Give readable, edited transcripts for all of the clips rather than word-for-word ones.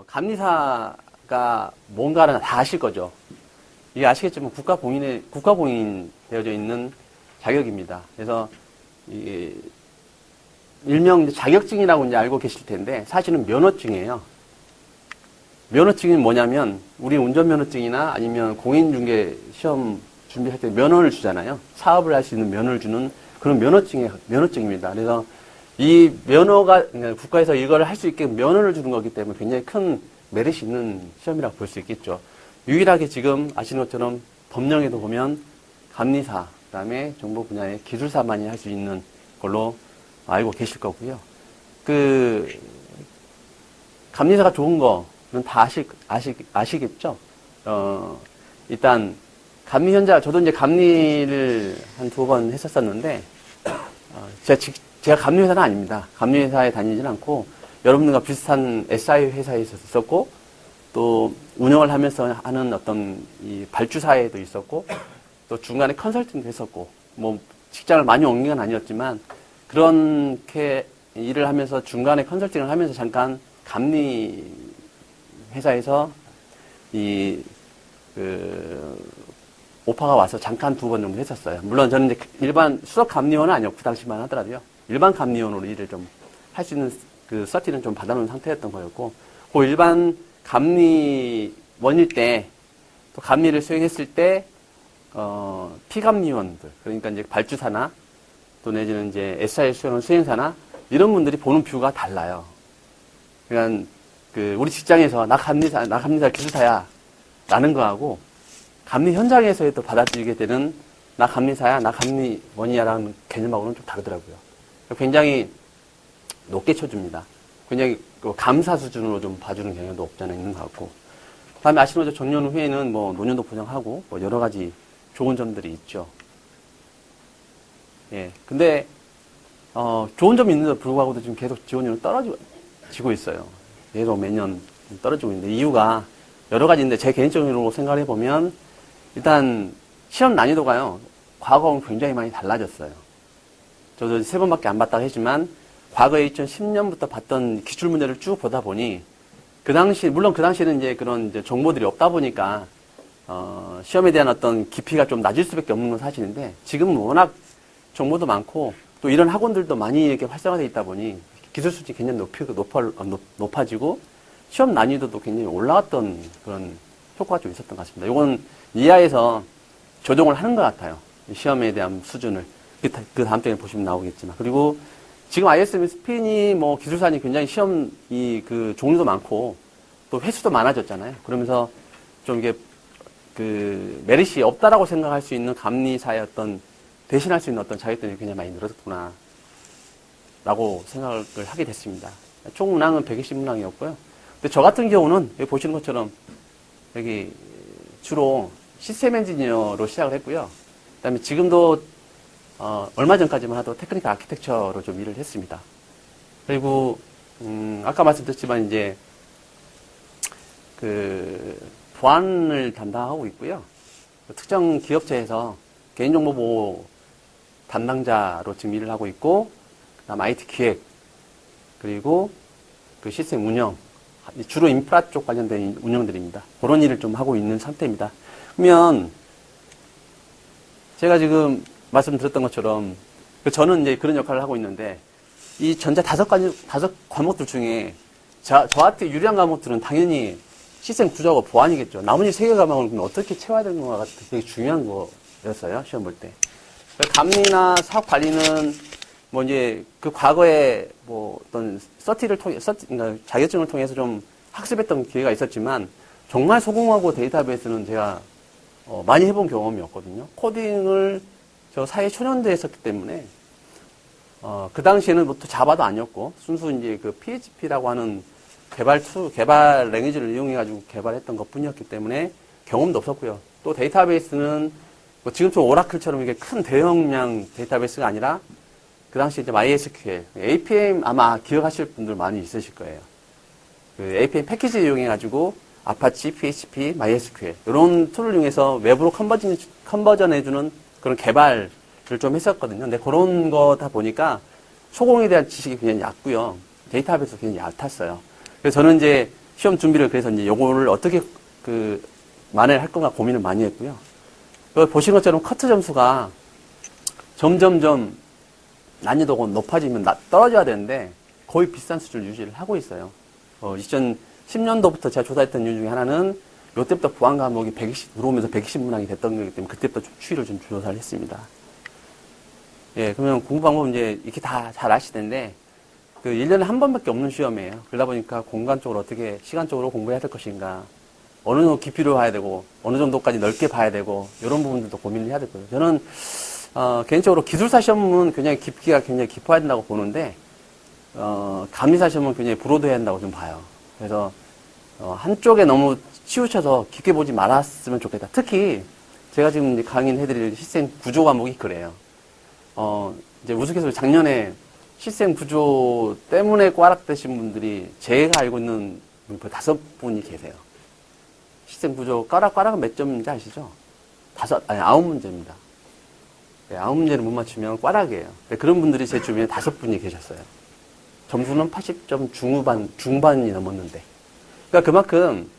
감리사가 뭔가는 다 아실 거죠. 이게 아시겠지만 국가공인 되어져 있는 자격입니다. 그래서 이게 일명 이제 자격증이라고 이제 알고 계실 텐데 사실은 면허증이에요. 면허증은 뭐냐면 우리 운전면허증이나 아니면 공인중개 시험 준비할 때 면허를 주잖아요. 사업을 할 수 있는 면허를 주는 그런 면허증입니다. 그래서 이 면허가 국가에서 이걸 할 수 있게 면허를 주는 거기 때문에 굉장히 큰 메리트 있는 시험이라고 볼 수 있겠죠. 유일하게 지금 아시는 것처럼 법령에도 보면 감리사, 그다음에 정보 분야의 기술사만이 할 수 있는 걸로 알고 계실 거고요. 감리사가 좋은 거는 다 아시겠죠? 일단 감리 현장, 저도 이제 감리를 한 2번 했었었는데, 제가 감리 회사는 아닙니다. 감리 회사에 다니지는 않고, 여러분들과 비슷한 SI 회사에 있었고, 또 운영을 하면서 하는 어떤 이 발주사에도 있었고, 또 중간에 컨설팅도 했었고, 뭐 직장을 많이 옮긴 건 아니었지만, 그렇게 일을 하면서 중간에 컨설팅을 하면서 잠깐 감리 회사에서 오파가 와서 잠깐 2번 정도 했었어요. 물론 저는 이제 일반 수석 감리원은 아니었고, 그 당시만 하더라도요. 일반 감리원으로 일을 좀 할 수 있는 그 서티는 좀 받아놓은 상태였던 거였고, 그 일반 감리원일 때, 또 감리를 수행했을 때, 피감리원들, 그러니까 이제 발주사나, 또 내지는 이제 SI 수행사나, 이런 분들이 보는 뷰가 달라요. 그러니까, 우리 직장에서 나 감리사 기술사야. 라는 거하고, 감리 현장에서의 또 받아들이게 되는 나 감리사야, 나 감리원이야 라는 개념하고는 좀 다르더라고요. 굉장히 높게 쳐줍니다. 굉장히 감사 수준으로 좀 봐주는 경향도 없지 않아 있는 것 같고. 그 다음에 아시는 거죠. 정년 후에는 뭐 노년도 보장하고 뭐 여러 가지 좋은 점들이 있죠. 예. 근데, 좋은 점이 있는데도 불구하고도 지금 계속 지원율은 떨어지고 있어요. 계속 매년 떨어지고 있는데 이유가 여러 가지인데 제 개인적으로 생각을 해보면 일단 시험 난이도가요. 과거하고는 굉장히 많이 달라졌어요. 저도 3번밖에 안 봤다고 했지만 과거에 2010년부터 봤던 기출 문제를 쭉 보다 보니 물론 그 당시에는 이제 그런 이제 정보들이 없다 보니까 시험에 대한 어떤 깊이가 좀 낮을 수밖에 없는 건 사실인데 지금은 워낙 정보도 많고 또 이런 학원들도 많이 이렇게 활성화되어 있다 보니 기술 수준이 굉장히 높아지고 시험 난이도도 굉장히 올라갔던 그런 효과가 좀 있었던 것 같습니다. 이건 이하에서 조정을 하는 것 같아요. 시험에 대한 수준을. 그 다음 장에 보시면 나오겠지만. 그리고 지금 ISM 스핀이 뭐 기술사니 굉장히 시험 그 종류도 많고 또 횟수도 많아졌잖아요. 그러면서 좀 이게 메리시 없다라고 생각할 수 있는 감리사의 어떤 대신할 수 있는 어떤 자격들이 굉장히 많이 늘어졌구나. 라고 생각을 하게 됐습니다. 총 문항은 120문항이었고요. 근데 저 같은 경우는 여기 보시는 것처럼 여기 주로 시스템 엔지니어로 시작을 했고요. 그 다음에 지금도 얼마 전까지만 해도 테크니컬 아키텍처로 좀 일을 했습니다. 그리고 아까 말씀드렸지만 이제 보안을 담당하고 있고요. 특정 기업체에서 개인정보보호 담당자로 지금 일을 하고 있고, 그다음 IT 기획, 그리고 시스템 운영, 주로 인프라 쪽 관련된 운영들입니다. 그런 일을 좀 하고 있는 상태입니다. 그러면 제가 지금 말씀드렸던 것처럼 저는 이제 그런 역할을 하고 있는데 이 전체 5과목들 중에 저한테 유리한 과목들은 당연히 시스템 구조하고 보안이겠죠. 나머지 3개 과목은 어떻게 채워야 되는 거가 되게 중요한 거였어요. 시험 볼 때. 감리나 사업 관리는 뭐 이제 그 과거에 뭐 어떤 그러니까 자격증을 통해서 좀 학습했던 기회가 있었지만 정말 소공하고 데이터베이스는 제가 많이 해본 경험이 없거든요. 코딩을 저 사회 초년대에 했었기 때문에 그 당시에는 뭐 또 자바도 아니었고 순수 이제 그 PHP라고 하는 개발 랭귀지를 이용해가지고 개발했던 것 뿐이었기 때문에 경험도 없었고요. 또 데이터베이스는 뭐 지금처럼 오라클처럼 이게 큰 대용량 데이터베이스가 아니라 그 당시 이제 MySQL, APM 아마 기억하실 분들 많이 있으실 거예요. 그 APM 패키지 이용해가지고 아파치, PHP, MySQL 이런 툴을 이용해서 웹으로 컨버전해주는 그런 개발을 좀 했었거든요. 근데 그런 거다 보니까 소공에 대한 지식이 굉장히 얕고요. 데이터베이스도 굉장히 얕았어요. 그래서 저는 이제 시험 준비를 그래서 이제 요거를 어떻게 만회할 건가 고민을 많이 했고요. 보신 것처럼 커트 점수가 점점점 난이도가 높아지면 떨어져야 되는데 거의 비슷한 수준을 유지를 하고 있어요. 2010년도부터 제가 조사했던 이유 중에 하나는 요때부터 보안 과목이 120, 들어오면서 120문항이 됐던 거기 때문에 그때부터 좀 추이를 좀 조사를 했습니다. 예, 그러면 공부 방법은 이제 이렇게 다 잘 아실 텐데, 1년에 한 번밖에 없는 시험이에요. 그러다 보니까 공간적으로 어떻게, 시간적으로 공부해야 될 것인가, 어느 정도 깊이로 봐야 되고, 어느 정도까지 넓게 봐야 되고, 이런 부분들도 고민을 해야 될 거예요. 저는, 개인적으로 기술사 시험은 굉장히 깊이가 굉장히 깊어야 된다고 보는데, 감리사 시험은 굉장히 브로드해야 한다고 좀 봐요. 그래서, 한쪽에 너무 치우쳐서 깊게 보지 말았으면 좋겠다. 특히, 제가 지금 이제 강의해드릴 시스템 구조 과목이 그래요. 이제 우스갯소리 작년에 시스템 구조 때문에 꽈락되신 분들이 제가 알고 있는 분 5분이 계세요. 시스템 구조 꽈락은 몇 점인지 아시죠? 9문제입니다. 네, 9문제를 못 맞추면 꽈락이에요. 그런 분들이 제 주변에 5분이 계셨어요. 점수는 80점 중반이 넘었는데. 그러니까 그만큼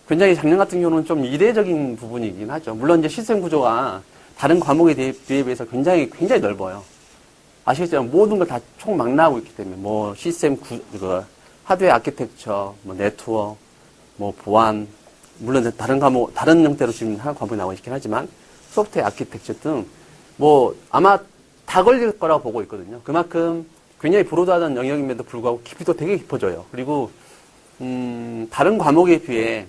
굉장히 작년 같은 경우는 좀 이례적인 부분이긴 하죠. 물론 이제 시스템 구조가 다른 과목에 비해서 굉장히 넓어요. 아시겠지만 모든 걸 다 총망라하고 있기 때문에 뭐 시스템 하드웨어 아키텍처, 뭐 네트워크, 뭐 보안, 물론 다른 형태로 지금 하는 과목이 나오고 있긴 하지만 소프트웨어 아키텍처 등 뭐 아마 다 걸릴 거라고 보고 있거든요. 그만큼 굉장히 브로드하다는 영역임에도 불구하고 깊이도 되게 깊어져요. 그리고 다른 과목에 비해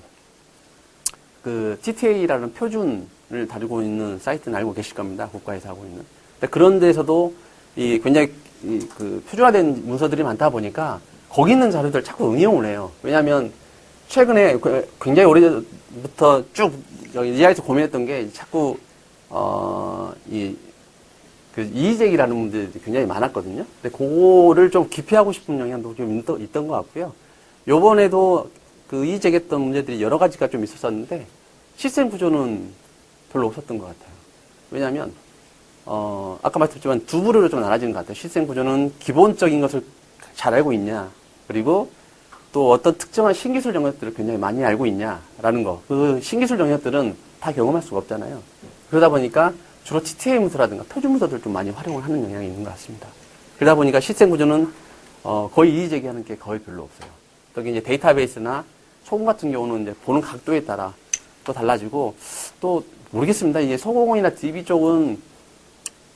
TTA라는 표준을 다루고 있는 사이트는 알고 계실 겁니다. 국가에서 하고 있는. 그런 데서도 굉장히 표준화된 문서들이 많다 보니까 거기 있는 자료들 자꾸 응용을 해요. 왜냐하면 최근에 굉장히 오래부터 쭉 이하에서 고민했던 게 자꾸 이의제기라는 문제들이 굉장히 많았거든요. 근데 그거를 좀 기피하고 싶은 영향도 좀 있던 것 같고요. 요번에도 이의제기했던 문제들이 여러 가지가 좀 있었었는데 시스템 구조는 별로 없었던 것 같아요. 왜냐하면 아까 말씀드렸지만 두 부류로 좀 나눠지는 것 같아요. 시스템 구조는 기본적인 것을 잘 알고 있냐, 그리고 또 어떤 특정한 신기술 영역들을 굉장히 많이 알고 있냐라는 거. 그 신기술 영역들은 다 경험할 수가 없잖아요. 그러다 보니까 주로 TTA 문서라든가 표준 문서들을 좀 많이 활용을 하는 영향이 있는 것 같습니다. 그러다 보니까 시스템 구조는 거의 이의 제기하는 게 거의 별로 없어요. 특히 이제 데이터베이스나 소금 같은 경우는 이제 보는 각도에 따라 또 달라지고, 또 모르겠습니다. 이제 소공이나 DB 쪽은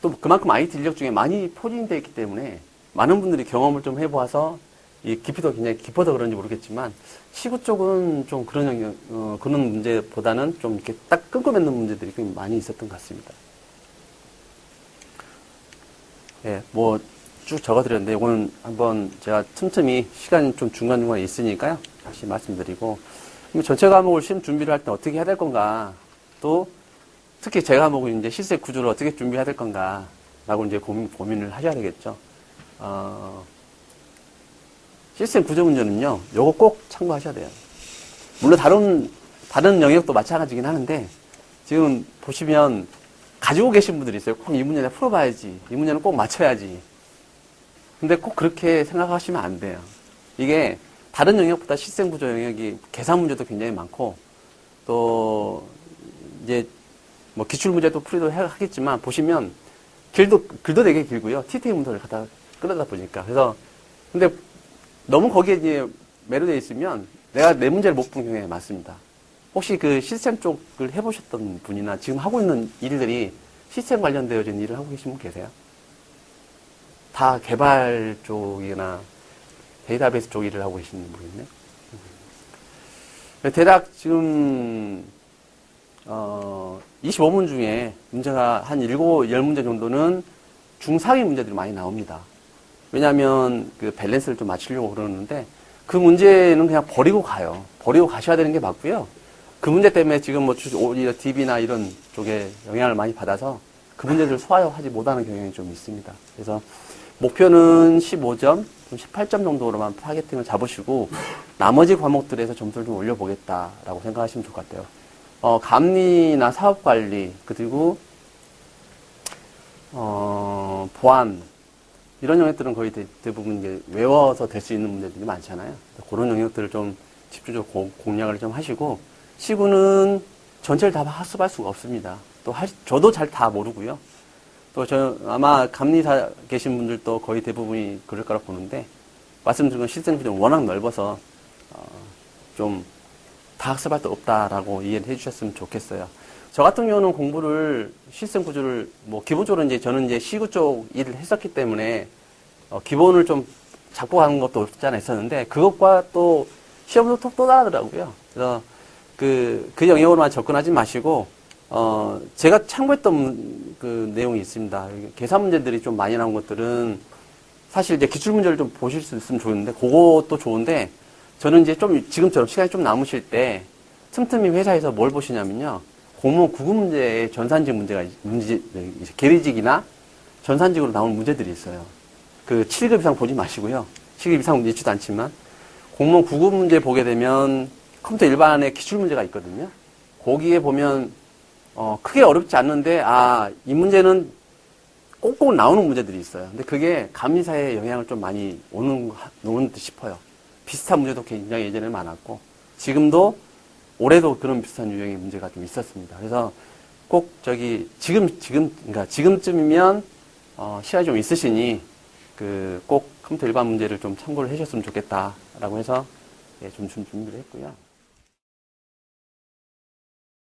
또 그만큼 IT 인력 중에 많이 포진되어 있기 때문에 많은 분들이 경험을 좀 해보아서 이 깊이도 굉장히 깊어서 그런지 모르겠지만 시구 쪽은 좀 그런 문제보다는 좀 이렇게 딱 끊고맺는 문제들이 좀 많이 있었던 것 같습니다. 예, 뭐 쭉 적어드렸는데 이거는 한번 제가 틈틈이 시간이 좀 중간중간에 있으니까요. 다시 말씀드리고, 전체 과목을 시험 준비를 할 때 어떻게 해야 될 건가, 또 특히 제 과목은 이제 시스템 구조를 어떻게 준비해야 될 건가라고 이제 고민을 하셔야 되겠죠. 시스템 구조 문제는요, 요거 꼭 참고하셔야 돼요. 물론 다른 영역도 마찬가지긴 하는데, 지금 보시면 가지고 계신 분들이 있어요. 꼭 이 문제는 풀어봐야지, 이 문제는 꼭 맞춰야지. 근데 꼭 그렇게 생각하시면 안 돼요. 이게 다른 영역보다 시스템 구조 영역이 계산 문제도 굉장히 많고, 또 이제 뭐 기출 문제도 풀이도 하겠지만, 보시면 글도 되게 길고요. TTA 문서를 갖다 끌어다 보니까. 그래서 근데 너무 거기에 이제 매료되어 있으면 내가 내 문제를 못 푸는 경우가 많습니다. 혹시 그 시스템 쪽을 해보셨던 분이나 지금 하고 있는 일들이 시스템 관련되어진 일을 하고 계신 분 계세요? 다 개발 쪽이나 데이터베이스 쪽 일을 하고 계시는 분이네. 대략 지금 25문 중에 문제가 한 7, 10문제 정도는 중상위 문제들이 많이 나옵니다. 왜냐하면 그 밸런스를 좀 맞추려고 그러는데 그 문제는 그냥 버리고 가요. 버리고 가셔야 되는 게 맞고요. 그 문제 때문에 지금 뭐 오히려 DB나 이런 쪽에 영향을 많이 받아서 그 문제들을 소화하지 못하는 경향이 좀 있습니다. 그래서 목표는 15점, 18점 정도로만 타겟팅을 잡으시고 나머지 과목들에서 점수를 좀 올려보겠다라고 생각하시면 좋을 것 같아요. 감리나 사업관리, 그리고 보안, 이런 영역들은 거의 대부분 이제 외워서 될 수 있는 문제들이 많잖아요. 그런 영역들을 좀 집중적으로 공략을 좀 하시고, 시군은 전체를 다 학습할 수가 없습니다. 저도 잘 다 모르고요. 아마 감리사 계신 분들도 거의 대부분이 그럴 거라 보는데, 말씀드린 건 실생 구조는 워낙 넓어서, 좀 다 학습할 수 없다라고 이해를 해주셨으면 좋겠어요. 저 같은 경우는 공부를, 실생 구조를, 기본적으로 저는 시구 쪽 일을 했었기 때문에, 기본을 좀 잡고 가는 것도 없지 않아 있었는데, 그것과 또 시험도 또 다르더라고요. 그래서 그 영역으로만 접근하지 마시고, 제가 참고했던 그 내용이 있습니다. 계산 문제들이 좀 많이 나온 것들은 사실 기출 문제를 좀 보실 수 있으면 좋은데, 그것도 좋은데, 저는 좀 지금처럼 시간이 좀 남으실 때 틈틈이 회사에서 뭘 보시냐면요. 공무원 구급 문제에 전산직 계리직이나 전산직으로 나오는 문제들이 있어요. 그 7급 이상 보지 마시고요. 7급 이상 문제 있지도 않지만, 공무원 구급 문제 보게 되면 컴퓨터 일반의 기출 문제가 있거든요. 거기에 보면 크게 어렵지 않는데, 이 문제는 꼭꼭 나오는 문제들이 있어요. 근데 그게 감리사에 영향을 좀 많이 오는 듯 싶어요. 비슷한 문제도 굉장히 예전에 많았고, 지금도 올해도 그런 비슷한 유형의 문제가 좀 있었습니다. 그래서 꼭 그러니까 지금쯤이면 시간이 좀 있으시니 꼭 컴퓨터 일반 문제를 좀 참고를 해주셨으면 좋겠다라고 해서 좀 준비를 했고요.